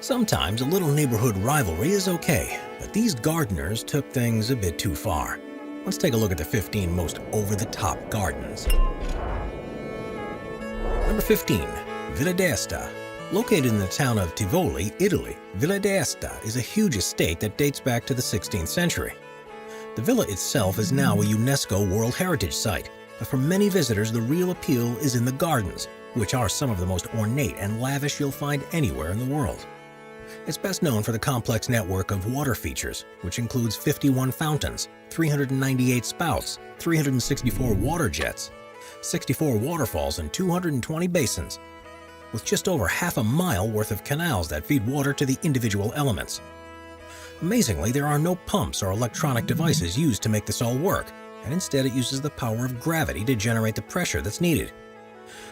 Sometimes a little neighborhood rivalry is okay, but these gardeners took things a bit too far. Let's take a look at the 15 most over-the-top gardens. Number 15. Villa d'Este. Located in the town of Tivoli, Italy, Villa d'Este is a huge estate that dates back to the 16th century. The villa itself is now a UNESCO World Heritage Site, but for many visitors the real appeal is in the gardens, which are some of the most ornate and lavish you'll find anywhere in the world. It's best known for the complex network of water features, which includes 51 fountains, 398 spouts, 364 water jets, 64 waterfalls, and 220 basins, with just over half a mile worth of canals that feed water to the individual elements. Amazingly, there are no pumps or electronic devices used to make this all work, and instead it uses the power of gravity to generate the pressure that's needed.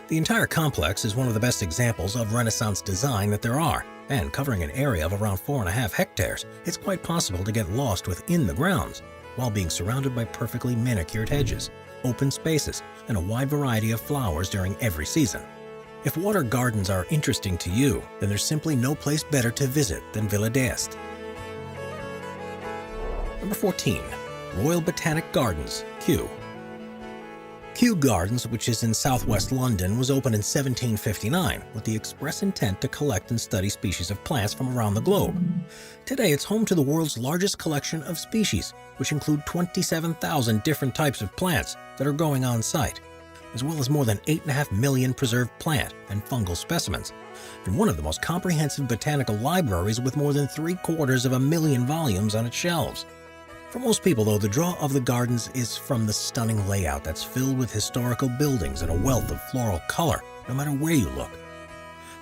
The entire complex is one of the best examples of Renaissance design that there are, and covering an area of around 4.5 hectares, it's quite possible to get lost within the grounds, while being surrounded by perfectly manicured hedges, open spaces, and a wide variety of flowers during every season. If water gardens are interesting to you, then there's simply no place better to visit than Villa d'Este. Number 14. Royal Botanic Gardens, Kew. Kew Gardens, which is in southwest London, was opened in 1759 with the express intent to collect and study species of plants from around the globe. Today, it's home to the world's largest collection of species, which include 27,000 different types of plants that are growing on site, as well as more than 8.5 million preserved plant and fungal specimens, and one of the most comprehensive botanical libraries with more than 750,000 volumes on its shelves. For most people, though, the draw of the gardens is from the stunning layout that's filled with historical buildings and a wealth of floral color, no matter where you look.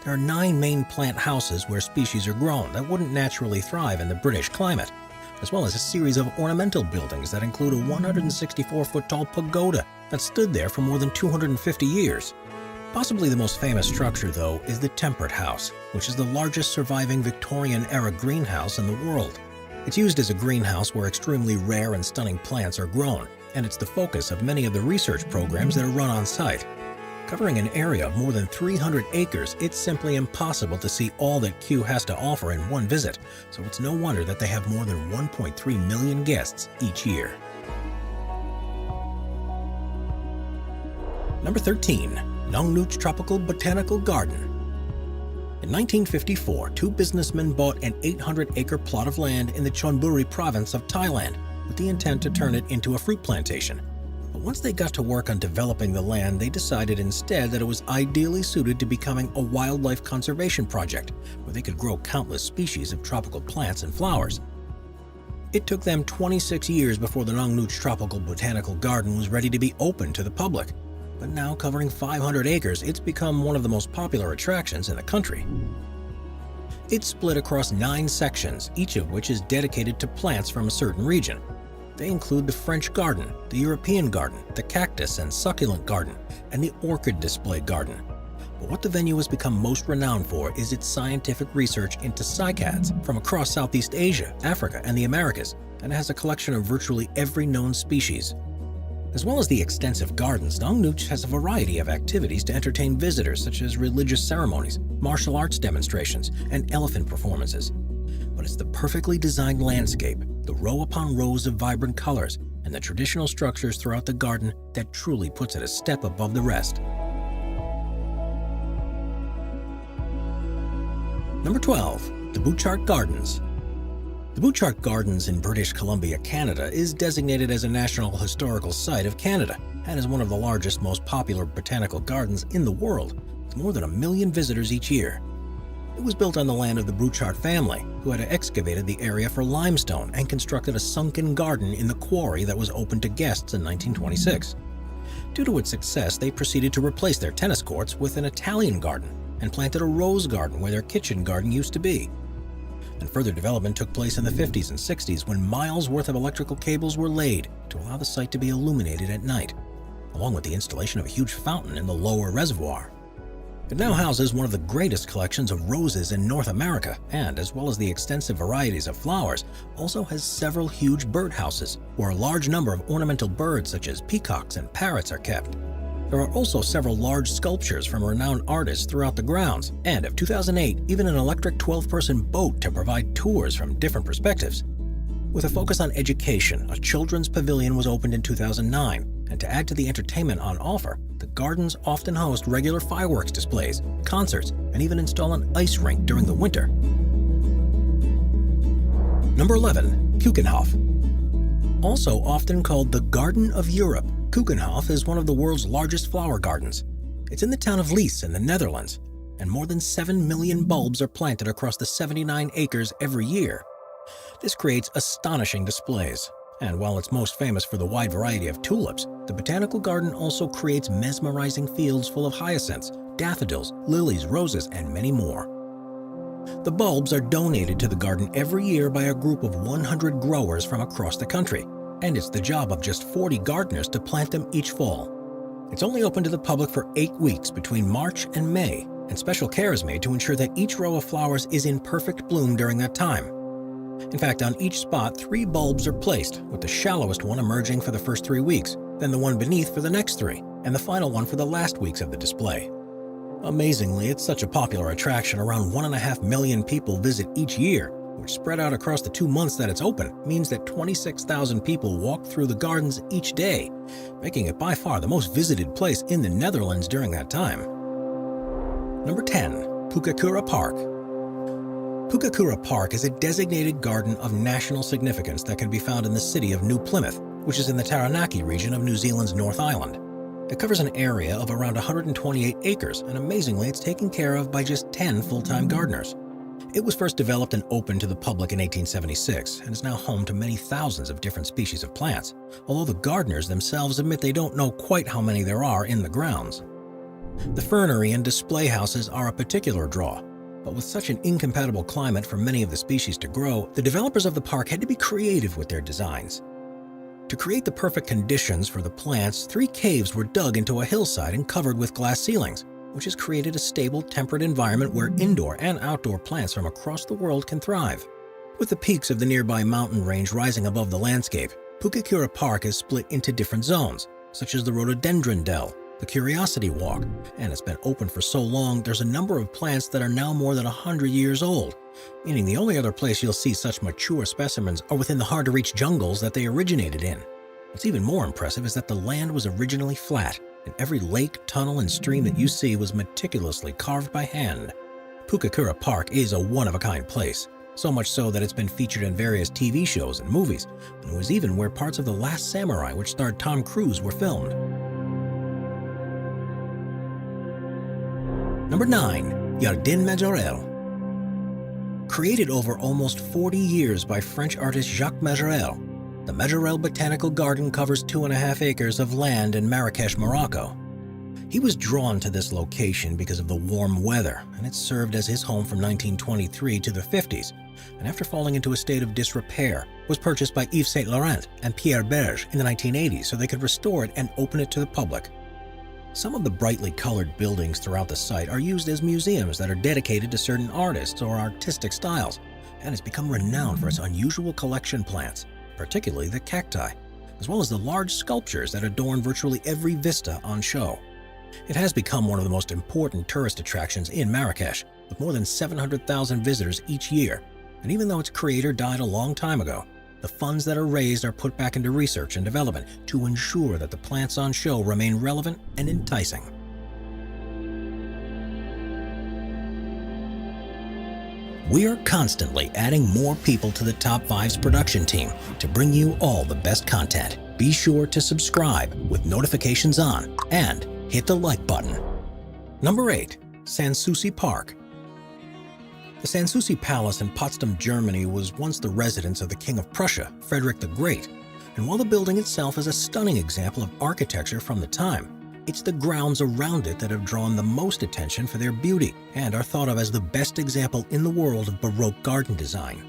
There are 9 main plant houses where species are grown that wouldn't naturally thrive in the British climate, as well as a series of ornamental buildings that include a 164-foot-tall pagoda that stood there for more than 250 years. Possibly the most famous structure, though, is the Temperate House, which is the largest surviving Victorian-era greenhouse in the world. It's used as a greenhouse where extremely rare and stunning plants are grown, and it's the focus of many of the research programs that are run on site. Covering an area of more than 300 acres, it's simply impossible to see all that Kew has to offer in one visit, so it's no wonder that they have more than 1.3 million guests each year. Number 13. Nong Nooch Tropical Botanical Garden. In 1954, 2 businessmen bought an 800-acre plot of land in the Chonburi province of Thailand with the intent to turn it into a fruit plantation. But once they got to work on developing the land, they decided instead that it was ideally suited to becoming a wildlife conservation project where they could grow countless species of tropical plants and flowers. It took them 26 years before the Nong Nooch Tropical Botanical Garden was ready to be open to the public. But now, covering 500 acres, it's become one of the most popular attractions in the country. It's split across 9 sections, each of which is dedicated to plants from a certain region. They include the French Garden, the European Garden, the Cactus and Succulent Garden, and the Orchid Display Garden. But what the venue has become most renowned for is its scientific research into cycads from across Southeast Asia, Africa, and the Americas, and it has a collection of virtually every known species. As well as the extensive gardens, Nong Nooch has a variety of activities to entertain visitors, such as religious ceremonies, martial arts demonstrations, and elephant performances. But it's the perfectly designed landscape, the row upon rows of vibrant colors, and the traditional structures throughout the garden that truly puts it a step above the rest. Number 12. The Butchart Gardens. The Butchart Gardens in British Columbia, Canada is designated as a National Historical Site of Canada and is one of the largest, most popular botanical gardens in the world, with more than 1 million visitors each year. It was built on the land of the Butchart family, who had excavated the area for limestone and constructed a sunken garden in the quarry that was opened to guests in 1926. Due to its success, they proceeded to replace their tennis courts with an Italian garden and planted a rose garden where their kitchen garden used to be. And further development took place in the 50s and 60s when miles worth of electrical cables were laid to allow the site to be illuminated at night, along with the installation of a huge fountain in the lower reservoir. It now houses one of the greatest collections of roses in North America and, as well as the extensive varieties of flowers, also has several huge birdhouses where a large number of ornamental birds such as peacocks and parrots are kept. There are also several large sculptures from renowned artists throughout the grounds, and of 2008, even an electric 12-person boat to provide tours from different perspectives. With a focus on education, a children's pavilion was opened in 2009, and to add to the entertainment on offer, the gardens often host regular fireworks displays, concerts, and even install an ice rink during the winter. Number 11. Keukenhof. Also often called the Garden of Europe, Keukenhof is one of the world's largest flower gardens. It's in the town of Lies in the Netherlands, and more than 7 million bulbs are planted across the 79 acres every year. This creates astonishing displays, and while it's most famous for the wide variety of tulips, the botanical garden also creates mesmerizing fields full of hyacinths, daffodils, lilies, roses, and many more. The bulbs are donated to the garden every year by a group of 100 growers from across the country, and it's the job of just 40 gardeners to plant them each fall. It's only open to the public for 8 weeks between March and May, and special care is made to ensure that each row of flowers is in perfect bloom during that time. In fact, on each spot, 3 bulbs are placed, with the shallowest one emerging for the first 3 weeks, then the one beneath for the next 3, and the final one for the last weeks of the display. Amazingly, it's such a popular attraction, around 1.5 million people visit each year, which spread out across the 2 months that it's open means that 26,000 people walk through the gardens each day, making it by far the most visited place in the Netherlands during that time. Number 10. Pukekura Park. Pukekura Park is a designated garden of national significance that can be found in the city of New Plymouth, which is in the Taranaki region of New Zealand's North Island. It covers an area of around 128 acres, and amazingly, it's taken care of by just 10 full-time gardeners. It was first developed and opened to the public in 1876 and is now home to many thousands of different species of plants, although the gardeners themselves admit they don't know quite how many there are in the grounds. The fernery and display houses are a particular draw, but with such an incompatible climate for many of the species to grow, the developers of the park had to be creative with their designs. To create the perfect conditions for the plants, 3 caves were dug into a hillside and covered with glass ceilings, which has created a stable, temperate environment where indoor and outdoor plants from across the world can thrive. With the peaks of the nearby mountain range rising above the landscape, Pukekura Park is split into different zones, such as the Rhododendron Dell, the Curiosity Walk, and it's been open for so long there's a number of plants that are now more than 100 years old, meaning the only other place you'll see such mature specimens are within the hard-to-reach jungles that they originated in. What's even more impressive is that the land was originally flat, and every lake, tunnel, and stream that you see was meticulously carved by hand. Pukekura Park is a one-of-a-kind place, so much so that it's been featured in various TV shows and movies, and it was even where parts of The Last Samurai, which starred Tom Cruise, were filmed. Number 9. Jardin Majorelle. Created over almost 40 years by French artist Jacques Majorelle, the Majorelle Botanical Garden covers 2.5 acres of land in Marrakech, Morocco. He was drawn to this location because of the warm weather, and it served as his home from 1923 to the 50s, and after falling into a state of disrepair, was purchased by Yves Saint Laurent and Pierre Berge in the 1980s so they could restore it and open it to the public. Some of the brightly colored buildings throughout the site are used as museums that are dedicated to certain artists or artistic styles, and it's become renowned for its unusual collection plants, particularly the cacti, as well as the large sculptures that adorn virtually every vista on show. It has become one of the most important tourist attractions in Marrakech, with more than 700,000 visitors each year, and even though its creator died a long time ago, the funds that are raised are put back into research and development to ensure that the plants on show remain relevant and enticing. We are constantly adding more people to the Top 5's production team to bring you all the best content. Be sure to subscribe with notifications on and hit the like button. Number 8. Sanssouci Park. The Sanssouci Palace in Potsdam, Germany was once the residence of the King of Prussia, Frederick the Great, and while the building itself is a stunning example of architecture from the time, it's the grounds around it that have drawn the most attention for their beauty and are thought of as the best example in the world of Baroque garden design.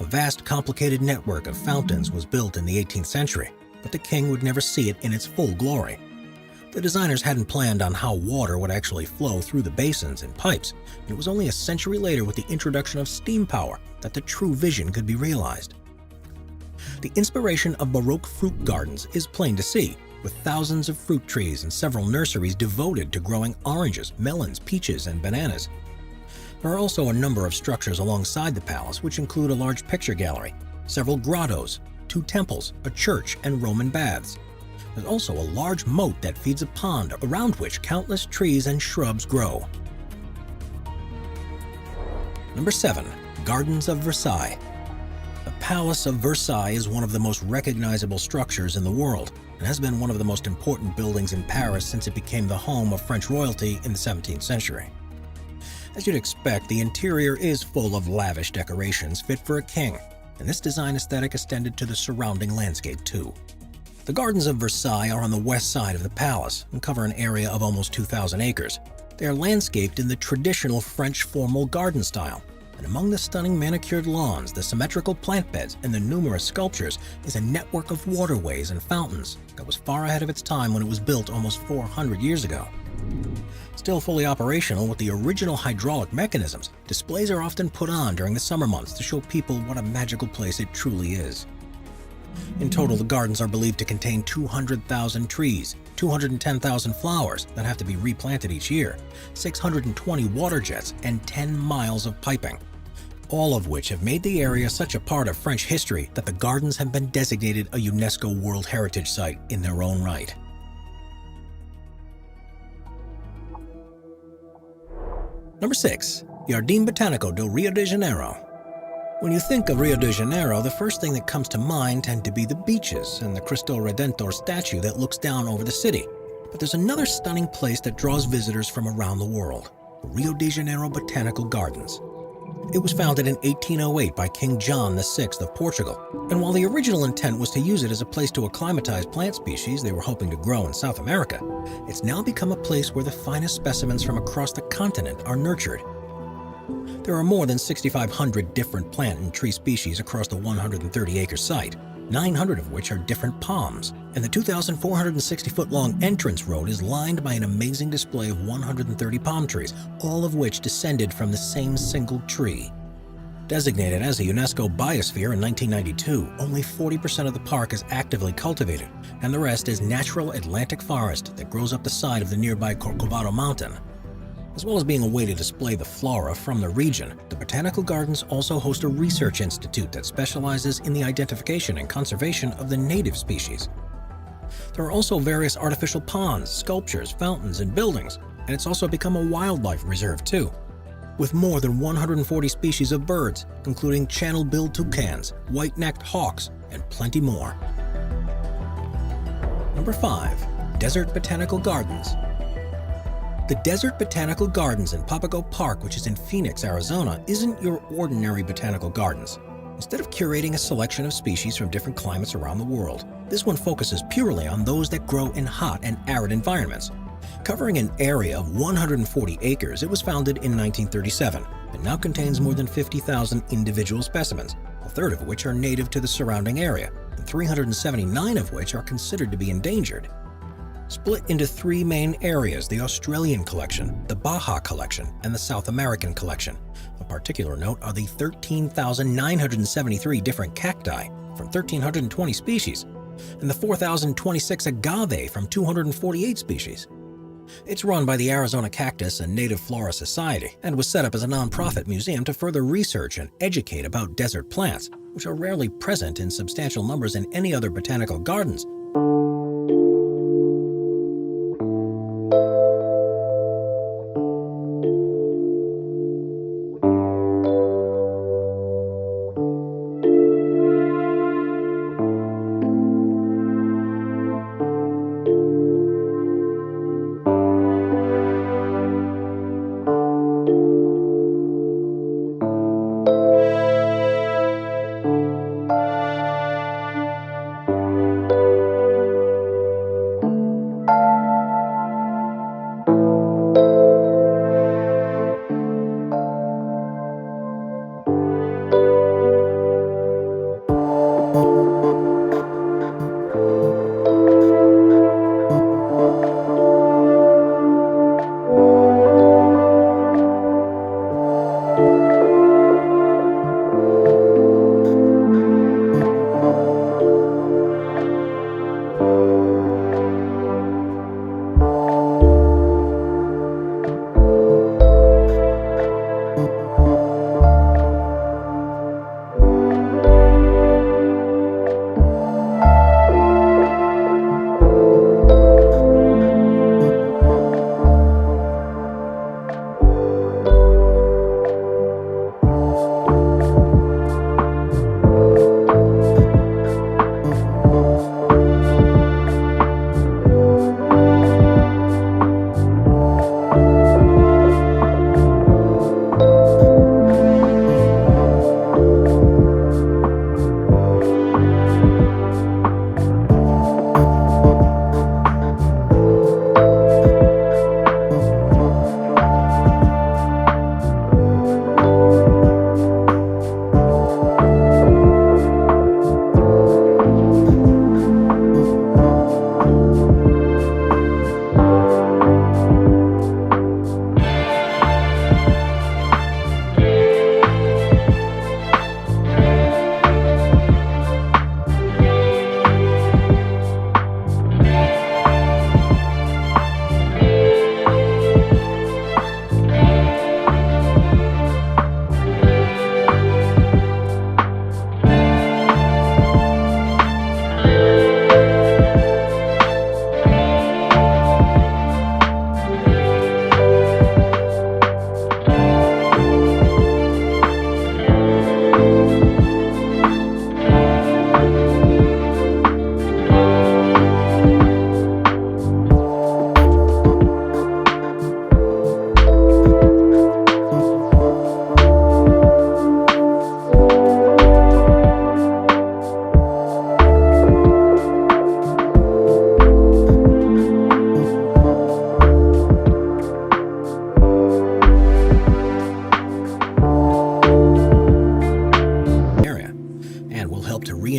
A vast, complicated network of fountains was built in the 18th century, but the king would never see it in its full glory. The designers hadn't planned on how water would actually flow through the basins and pipes, and it was only a century later with the introduction of steam power that the true vision could be realized. The inspiration of Baroque fruit gardens is plain to see, with thousands of fruit trees and several nurseries devoted to growing oranges, melons, peaches, and bananas. There are also a number of structures alongside the palace, which include a large picture gallery, several grottos, 2 temples, a church, and Roman baths. There's also a large moat that feeds a pond around which countless trees and shrubs grow. Number 7. Gardens of Versailles. The Palace of Versailles is one of the most recognizable structures in the world and has been one of the most important buildings in Paris since it became the home of French royalty in the 17th century. As you'd expect, the interior is full of lavish decorations fit for a king, and this design aesthetic extended to the surrounding landscape too. The Gardens of Versailles are on the west side of the palace and cover an area of almost 2,000 acres. They are landscaped in the traditional French formal garden style, and among the stunning manicured lawns, the symmetrical plant beds, and the numerous sculptures is a network of waterways and fountains that was far ahead of its time when it was built almost 400 years ago. Still fully operational with the original hydraulic mechanisms, displays are often put on during the summer months to show people what a magical place it truly is. In total, the gardens are believed to contain 200,000 trees, 210,000 flowers that have to be replanted each year, 620 water jets, and 10 miles of piping, all of which have made the area such a part of French history that the gardens have been designated a UNESCO World Heritage Site in their own right. Number 6. Jardim Botanico do Rio de Janeiro. When you think of Rio de Janeiro, the first thing that comes to mind tend to be the beaches and the Cristo Redentor statue that looks down over the city. But there's another stunning place that draws visitors from around the world, the Rio de Janeiro Botanical Gardens. It was founded in 1808 by King John VI of Portugal, and while the original intent was to use it as a place to acclimatize plant species they were hoping to grow in South America, it's now become a place where the finest specimens from across the continent are nurtured. There are more than 6,500 different plant and tree species across the 130-acre site, 900 of which are different palms, and the 2,460-foot-long entrance road is lined by an amazing display of 130 palm trees, all of which descended from the same single tree. Designated as a UNESCO biosphere in 1992, only 40% of the park is actively cultivated, and the rest is natural Atlantic forest that grows up the side of the nearby Corcovado Mountain. As well as being a way to display the flora from the region, the Botanical Gardens also host a research institute that specializes in the identification and conservation of the native species. There are also various artificial ponds, sculptures, fountains, and buildings, and it's also become a wildlife reserve too, with more than 140 species of birds, including channel-billed toucans, white-necked hawks, and plenty more. Number 5. Desert Botanical Gardens. The Desert Botanical Gardens in Papago Park, which is in Phoenix, Arizona, isn't your ordinary botanical gardens. Instead of curating a selection of species from different climates around the world, this one focuses purely on those that grow in hot and arid environments. Covering an area of 140 acres, it was founded in 1937 and now contains more than 50,000 individual specimens, a third of which are native to the surrounding area, and 379 of which are considered to be endangered. Split into 3 main areas, the Australian collection, the Baja collection, and the South American collection. Of particular note are the 13,973 different cacti from 1,320 species, and the 4,026 agave from 248 species. It's run by the Arizona Cactus and Native Flora Society and was set up as a nonprofit museum to further research and educate about desert plants, which are rarely present in substantial numbers in any other botanical gardens.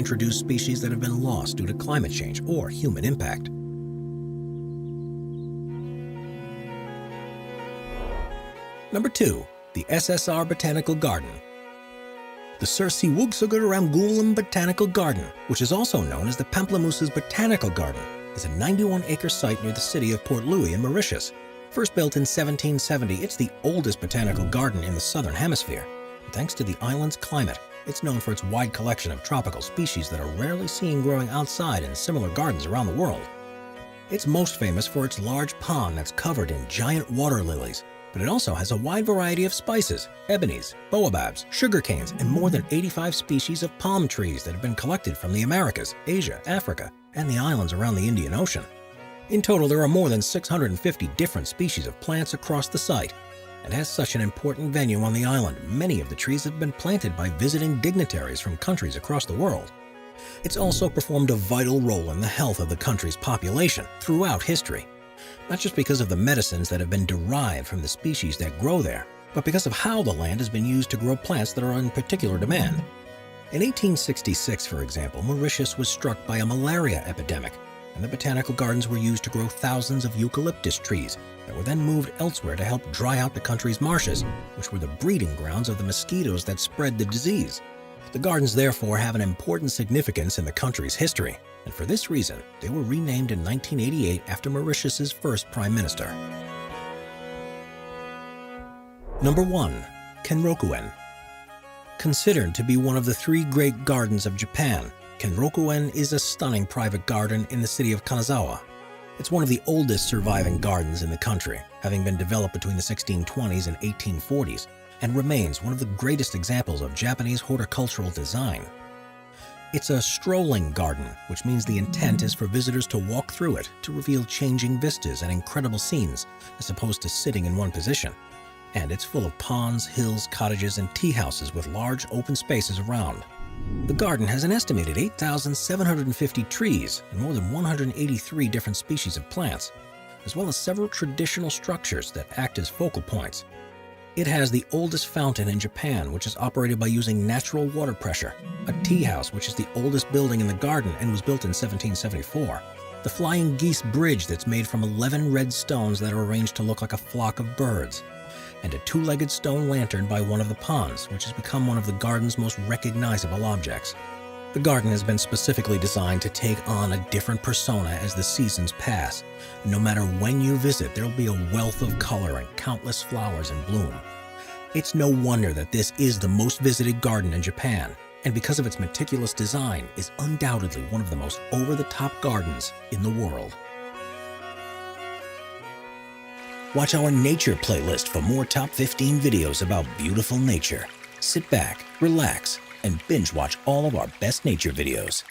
reintroduce species that have been lost due to climate change or human impact. Number 2. The SSR Botanical Garden. The Sir Siwugsugurramgulam Botanical Garden, which is also known as the Pamplemousses Botanical Garden, is a 91-acre site near the city of Port Louis in Mauritius. First built in 1770, it's the oldest botanical garden in the southern hemisphere. And thanks to the island's climate, it's known for its wide collection of tropical species that are rarely seen growing outside in similar gardens around the world. It's most famous for its large pond that's covered in giant water lilies, but it also has a wide variety of spices, ebonies, baobabs, sugar canes, and more than 85 species of palm trees that have been collected from the Americas, Asia, Africa, and the islands around the Indian Ocean. In total, there are more than 650 different species of plants across the site, and as such an important venue on the island, many of the trees have been planted by visiting dignitaries from countries across the world. It's also performed a vital role in the health of the country's population throughout history, not just because of the medicines that have been derived from the species that grow there, but because of how the land has been used to grow plants that are in particular demand. In 1866, for example, Mauritius was struck by a malaria epidemic, and the botanical gardens were used to grow thousands of eucalyptus trees that were then moved elsewhere to help dry out the country's marshes, which were the breeding grounds of the mosquitoes that spread the disease. The gardens therefore have an important significance in the country's history, and for this reason, they were renamed in 1988 after Mauritius's first prime minister. Number 1. Kenrokuen. Considered to be one of the 3 great gardens of Japan, Kenrokuen is a stunning private garden in the city of Kanazawa. It's one of the oldest surviving gardens in the country, having been developed between the 1620s and 1840s, and remains one of the greatest examples of Japanese horticultural design. It's a strolling garden, which means the intent is for visitors to walk through it to reveal changing vistas and incredible scenes, as opposed to sitting in one position. And it's full of ponds, hills, cottages, and tea houses with large open spaces around. The garden has an estimated 8,750 trees and more than 183 different species of plants, as well as several traditional structures that act as focal points. It has the oldest fountain in Japan, which is operated by using natural water pressure, a tea house, which is the oldest building in the garden and was built in 1774, the Flying Geese Bridge that's made from 11 red stones that are arranged to look like a flock of birds, and a 2-legged stone lantern by one of the ponds, which has become one of the garden's most recognizable objects. The garden has been specifically designed to take on a different persona as the seasons pass. No matter when you visit, there will be a wealth of color and countless flowers in bloom. It's no wonder that this is the most visited garden in Japan, and because of its meticulous design, is undoubtedly one of the most over-the-top gardens in the world. Watch our nature playlist for more top 15 videos about beautiful nature. Sit back, relax, and binge watch all of our best nature videos.